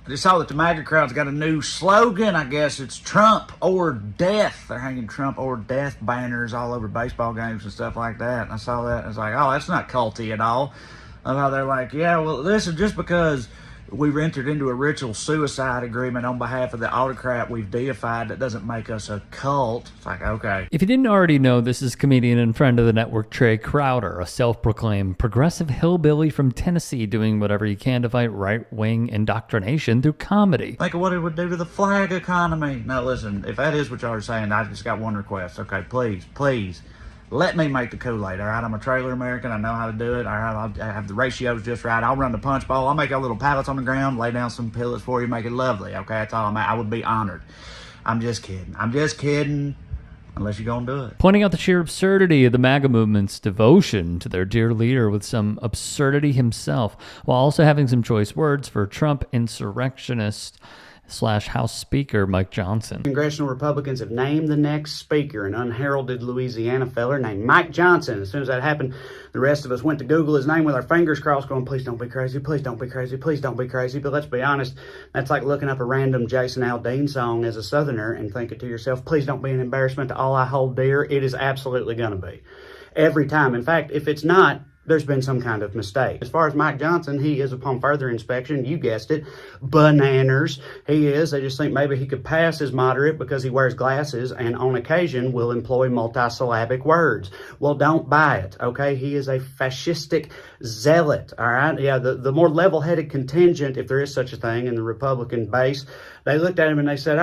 I just saw that the MAGA crowd's got a new slogan. I guess it's Trump or death. They're hanging Trump or death banners all over baseball games and stuff like that. And I saw that and I was like, oh, that's not culty at all. Of how they're like, yeah, well, this is just because we've entered into a ritual suicide agreement on behalf of the autocrat we've deified, that doesn't make us a cult. It's like, okay. If you didn't already know, this is comedian and friend of the network Trae Crowder, a self-proclaimed progressive hillbilly from Tennessee doing whatever he can to fight right-wing indoctrination through comedy. Think of what it would do to the flag economy. Now listen, if that is what y'all are saying, I just got one request. Okay, please. Let me make the Kool-Aid, all right? I'm a trailer American. I know how to do it. All right, I have the ratios just right. I'll run the punch bowl. I'll make y'all little pallets on the ground, lay down some pellets for you, make it lovely, okay? That's all I would be honored. I'm just kidding. Unless you're going to do it. Pointing out the sheer absurdity of the MAGA movement's devotion to their dear leader with some absurdity himself, while also having some choice words for Trump insurrectionist / House Speaker Mike Johnson. Congressional Republicans have named the next speaker, an unheralded Louisiana feller named Mike Johnson. As soon as that happened, the rest of us went to Google his name with our fingers crossed going, please don't be crazy, please don't be crazy, please don't be crazy. But let's be honest, that's like looking up a random Jason Aldean song as a Southerner and thinking to yourself, please don't be an embarrassment to all I hold dear. It is absolutely going to be. Every time. In fact, if it's not, there's been some kind of mistake. As far as Mike Johnson, he is, upon further inspection, you guessed it, bananas. He is. They just think maybe he could pass as moderate because he wears glasses and on occasion will employ multisyllabic words. Well, don't buy it, okay? He is a fascistic zealot, all right? Yeah, the more level-headed contingent, if there is such a thing in the Republican base, they looked at him and they said,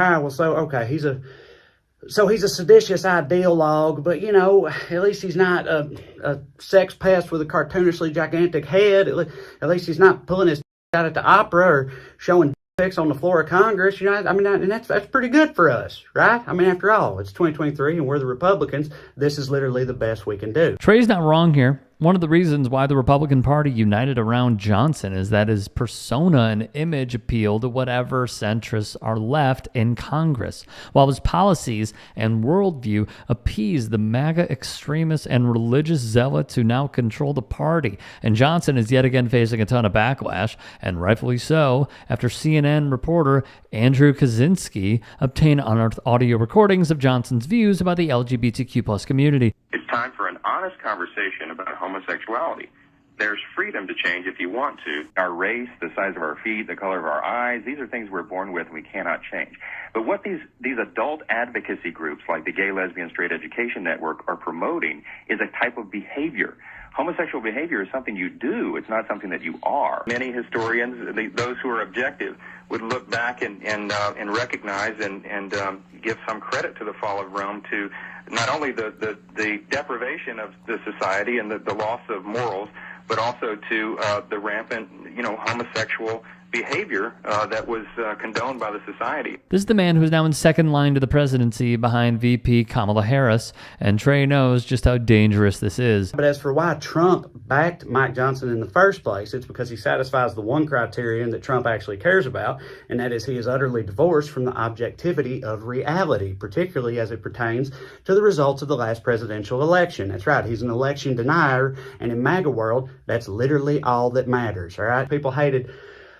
he's a seditious ideologue, but, you know, at least he's not a sex pest with a cartoonishly gigantic head. At least he's not pulling his out at the opera or showing pics on the floor of Congress. You know, I mean, and that's pretty good for us, right? I mean, after all, it's 2023 and we're the Republicans. This is literally the best we can do. Trae's not wrong here. One of the reasons why the Republican Party united around Johnson is that his persona and image appeal to whatever centrists are left in Congress, while his policies and worldview appease the MAGA extremists and religious zealots who now control the party. And Johnson is yet again facing a ton of backlash, and rightfully so, after CNN reporter Andrew Kaczynski obtained unearthed audio recordings of Johnson's views about the LGBTQ+ community. It's time for an honest conversation about homosexuality. There's freedom to change if you want to. Our race, the size of our feet, the color of our eyes, these are things we're born with and we cannot change. But what these adult advocacy groups like the Gay, Lesbian, Straight Education Network are promoting is a type of behavior. Homosexual behavior is something you do. It's not something that you are. Many historians, those who are objective, would look back and recognize and give some credit to the fall of Rome to not only the deprivation of the society and the loss of morals, but also to the rampant, homosexual behavior that was condoned by the society. This is the man who is now in second line to the presidency behind VP Kamala Harris, and Trae knows just how dangerous this is. But as for why Trump backed Mike Johnson in the first place, it's because he satisfies the one criterion that Trump actually cares about, and that is he is utterly divorced from the objectivity of reality, particularly as it pertains to the results of the last presidential election. That's right, he's an election denier, and in MAGA world, that's literally all that matters, all right? People hated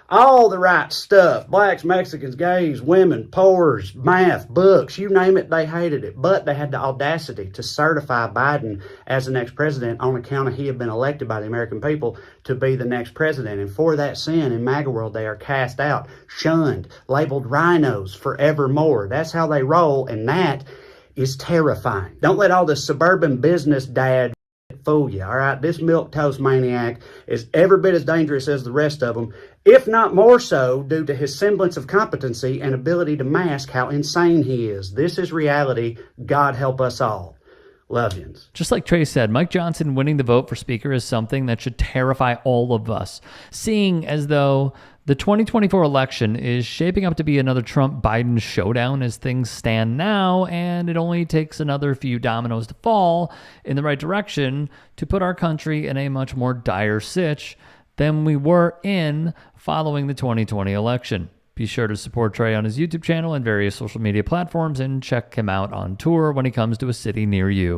all the right stuff. Blacks, Mexicans, gays, women, poors, math, books, you name it, they hated it. But they had the audacity to certify Biden as the next president on account of he had been elected by the American people to be the next president. And for that sin, in MAGA world, they are cast out, shunned, labeled rhinos forevermore. That's how they roll, and that is terrifying. Don't let all the suburban business dad fool you, all right? This milquetoast maniac is every bit as dangerous as the rest of them, if not more so, due to his semblance of competency and ability to mask how insane he is. This is reality. God help us all. Love yous. Just like Trae said, Mike Johnson winning the vote for Speaker is something that should terrify all of us, seeing as though the 2024 election is shaping up to be another Trump-Biden showdown as things stand now, and it only takes another few dominoes to fall in the right direction to put our country in a much more dire sitch than we were in following the 2020 election. Be sure to support Trae on his YouTube channel and various social media platforms, and check him out on tour when he comes to a city near you.